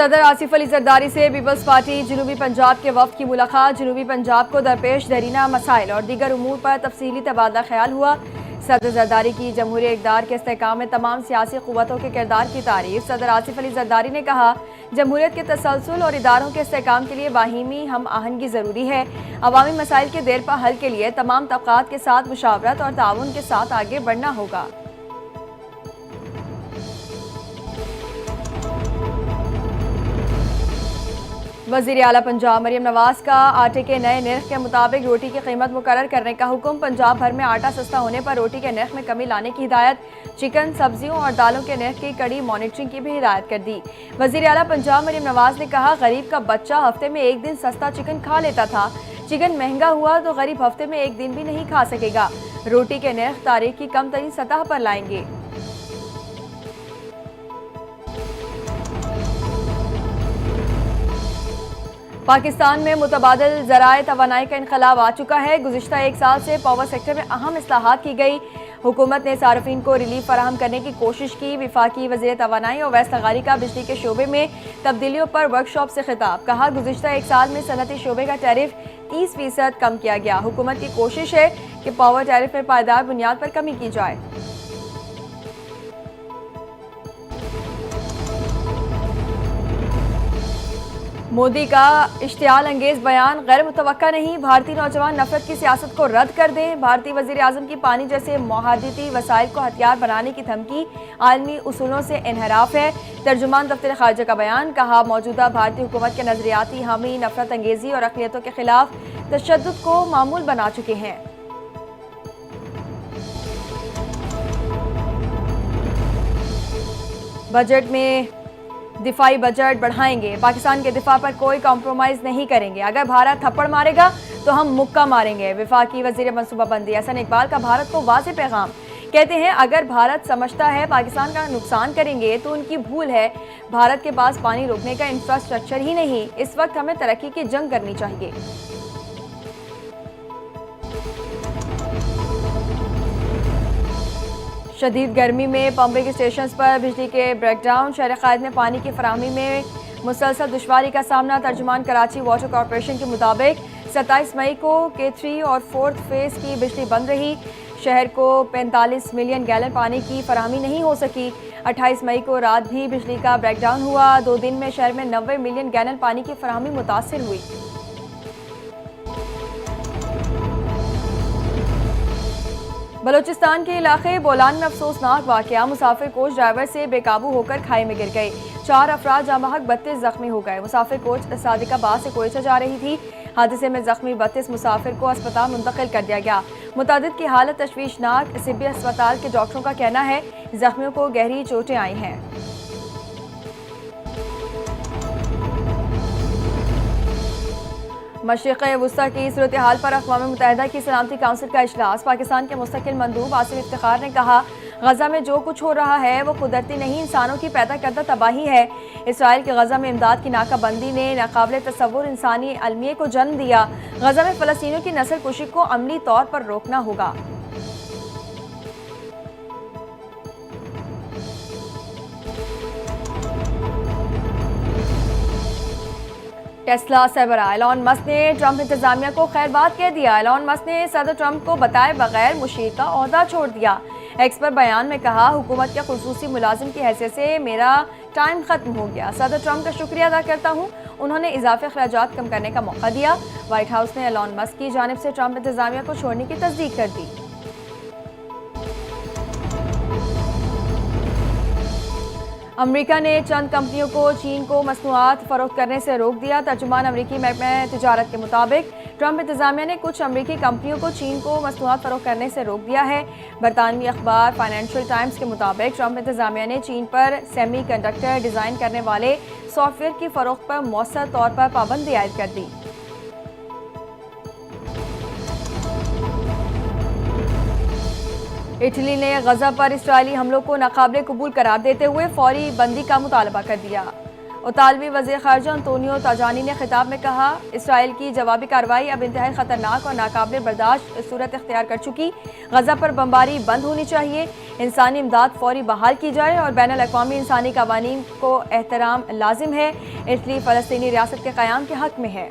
صدر آصف علی زرداری سے Peoples party جنوبی پنجاب کے وفد کی ملاقات۔ جنوبی پنجاب کو درپیش دیرینہ مسائل اور دیگر امور پر تفصیلی تبادلہ خیال ہوا۔ صدر زرداری کی جمہوری اقدار کے استحکام میں تمام سیاسی قوتوں کے کردار کی تعریف۔ صدر آصف علی زرداری نے کہا، جمہوریت کے تسلسل اور اداروں کے استحکام کے لیے باہمی ہم آہنگی ضروری ہے۔ عوامی مسائل کے دیر پا حل کے لیے تمام طبقات کے ساتھ مشاورت اور تعاون کے ساتھ آگے بڑھنا ہوگا۔ وزیر اعلیٰ پنجاب مریم نواز کا آٹے کے نئے نرخ کے مطابق روٹی کی قیمت مقرر کرنے کا حکم۔ پنجاب بھر میں آٹا سستا ہونے پر روٹی کے نرخ میں کمی لانے کی ہدایت۔ چکن، سبزیوں اور دالوں کے نرخ کی کڑی مانیٹرنگ کی بھی ہدایت کر دی۔ وزیر اعلیٰ پنجاب مریم نواز نے کہا، غریب کا بچہ ہفتے میں ایک دن سستا چکن کھا لیتا تھا، چکن مہنگا ہوا تو غریب ہفتے میں ایک دن بھی نہیں کھا سکے گا۔ روٹی کے نرخ تاریخ کی کم ترین سطح پر لائیں گے۔ پاکستان میں متبادل ذرائع توانائی کا انقلاب آ چکا ہے۔ گزشتہ ایک سال سے پاور سیکٹر میں اہم اصلاحات کی گئی۔ حکومت نے صارفین کو ریلیف فراہم کرنے کی کوشش کی۔ وفاقی وزیر توانائی اویس لغاری کا بجلی کے شعبے میں تبدیلیوں پر ورکشاپ سے خطاب۔ کہا، گزشتہ ایک سال میں صنعتی شعبے کا ٹیرف 30% کم کیا گیا۔ حکومت کی کوشش ہے کہ پاور ٹیرف میں پائیدار بنیاد پر کمی کی جائے۔ مودی کا اشتعال انگیز بیان غیر متوقع نہیں۔ بھارتی نوجوان نفرت کی سیاست کو رد کر دیں۔ بھارتی وزیر اعظم کی پانی جیسے معاہداتی وسائل کو ہتھیار بنانے کی دھمکی عالمی اصولوں سے انحراف ہے۔ ترجمان دفتر خارجہ کا بیان۔ کہا، موجودہ بھارتی حکومت کے نظریاتی حامی نفرت انگیزی اور اقلیتوں کے خلاف تشدد کو معمول بنا چکے ہیں۔ بجٹ میں دفاعی بجٹ بڑھائیں گے۔ پاکستان کے دفاع پر کوئی کمپرومائز نہیں کریں گے۔ اگر بھارت تھپڑ مارے گا تو ہم مکہ ماریں گے۔ وفاقی وزیر منصوبہ بندی احسن اقبال کا بھارت کو واضح پیغام۔ کہتے ہیں، اگر بھارت سمجھتا ہے پاکستان کا نقصان کریں گے تو ان کی بھول ہے۔ بھارت کے پاس پانی روکنے کا انفراسٹرکچر ہی نہیں۔ اس وقت ہمیں ترقی کی جنگ کرنی چاہیے۔ شدید گرمی میں پمپنگ اسٹیشنز پر بجلی کے بریک ڈاؤن۔ شہر قائد میں پانی کی فراہمی میں مسلسل دشواری کا سامنا۔ ترجمان کراچی واٹر کارپوریشن کے مطابق 27 مئی کو K3 اور 4 فیز کی بجلی بند رہی۔ شہر کو 45 ملین گیلن پانی کی فراہمی نہیں ہو سکی۔ 28 مئی کو رات بھی بجلی کا بریک ڈاؤن ہوا۔ 2 دن میں شہر میں 90 ملین گیلن پانی کی فراہمی متاثر ہوئی۔ بلوچستان کے علاقے بولان میں افسوسناک واقعہ۔ مسافر کوچ ڈرائیور سے بے قابو ہو کر کھائی میں گر گئے۔ 4 افراد جاں بحق 32 زخمی ہو گئے۔ مسافر کوچ صادق آباد سے کوئٹہ جا رہی تھی۔ حادثے میں زخمی 32 مسافر کو اسپتال منتقل کر دیا گیا۔ متعدد کی حالت تشویشناک۔ طبی اسپتال کے ڈاکٹروں کا کہنا ہے زخمیوں کو گہری چوٹیں آئی ہیں۔ مشرق وسطی کی صورتحال پر اقوام متحدہ کی سلامتی کونسل کا اجلاس۔ پاکستان کے مستقل مندوب عاصم افتخار نے کہا، غزہ میں جو کچھ ہو رہا ہے وہ قدرتی نہیں، انسانوں کی پیدا کردہ تباہی ہے۔ اسرائیل کی غزہ میں امداد کی ناکہ بندی نے ناقابل تصور انسانی المیے کو جنم دیا۔ غزہ میں فلسطینیوں کی نسل کشی کو عملی طور پر روکنا ہوگا۔ ٹیسلا سربراہ ایلان مسک نے ٹرمپ انتظامیہ کو خیر بات کہہ دیا۔ ایلان مسک نے صدر ٹرمپ کو بتائے بغیر مشیر کا عہدہ چھوڑ دیا۔ ایکس پر بیان میں کہا، حکومت کے خصوصی ملازم کی حیثیت سے میرا ٹائم ختم ہو گیا۔ صدر ٹرمپ کا شکریہ ادا کرتا ہوں، انہوں نے اضافی اخراجات کم کرنے کا موقع دیا۔ وائٹ ہاؤس نے ایلان مسک کی جانب سے ٹرمپ انتظامیہ کو چھوڑنے کی تصدیق کر دی۔ امریکہ نے چند کمپنیوں کو چین کو مصنوعات فروخت کرنے سے روک دیا۔ ترجمان امریکی محکمہ تجارت کے مطابق ٹرمپ انتظامیہ نے کچھ امریکی کمپنیوں کو چین کو مصنوعات فروخت کرنے سے روک دیا ہے۔ برطانوی اخبار فائنینشل ٹائمز کے مطابق ٹرمپ انتظامیہ نے چین پر سیمی کنڈکٹر ڈیزائن کرنے والے سافٹ ویئر کی فروخت پر مؤثر طور پر پابندی عائد کر دی۔ اٹلی نے غزہ پر اسرائیلی حملوں کو ناقابل قبول قرار دیتے ہوئے فوری بندی کا مطالبہ کر دیا۔ اطالوی وزیر خارجہ انطونیو تاجانی نے خطاب میں کہا، اسرائیل کی جوابی کارروائی اب انتہائی خطرناک اور ناقابل برداشت صورت اختیار کر چکی۔ غزہ پر بمباری بند ہونی چاہیے، انسانی امداد فوری بحال کی جائے اور بین الاقوامی انسانی قوانین کو احترام لازم ہے۔ اٹلی فلسطینی ریاست کے قیام کے حق میں ہے۔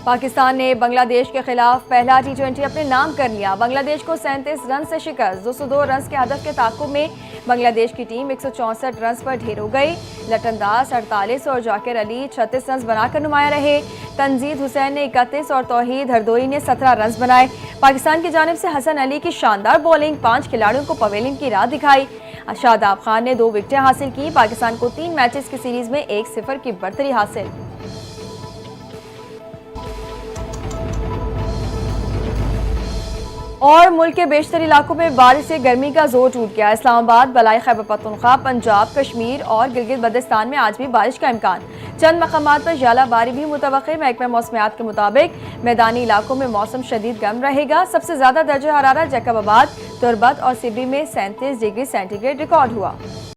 پاکستان نے بنگلہ دیش کے خلاف پہلا ٹی20 اپنے نام کر لیا۔ بنگلہ دیش کو 37 رن سے شکست، 202 رنز کے ہدف کے تعاقب میں بنگلہ دیش کی ٹیم 164 رنز پر ڈھیر ہو گئی۔ لٹن داس 48 اور جاکر علی 36 رنز بنا کر نمایاں رہے۔ تنزید حسین نے 31 اور توحید ہردوئی نے 17 رنز بنائے۔ پاکستان کی جانب سے حسن علی کی شاندار بولنگ 5 کھلاڑیوں کو پویلین کی راہ دکھائی۔ شاداب خان نے 2 وکٹیں حاصل کی۔ پاکستان کو 3 میچز کی سیریز میں 1-0 کی برتری حاصل۔ اور ملک کے بیشتر علاقوں میں بارش سے گرمی کا زور ٹوٹ گیا۔ اسلام آباد، بالائی خیبر پختونخوا، پنجاب، کشمیر اور گلگت بلتستان میں آج بھی بارش کا امکان۔ چند مقامات پر ژالہ باری بھی متوقع۔ محکمہ موسمیات کے مطابق میدانی علاقوں میں موسم شدید گرم رہے گا۔ سب سے زیادہ درجہ حرارت جیکب آباد، تربت اور سبری میں 37 ڈگری سینٹی گریڈ ریکارڈ ہوا۔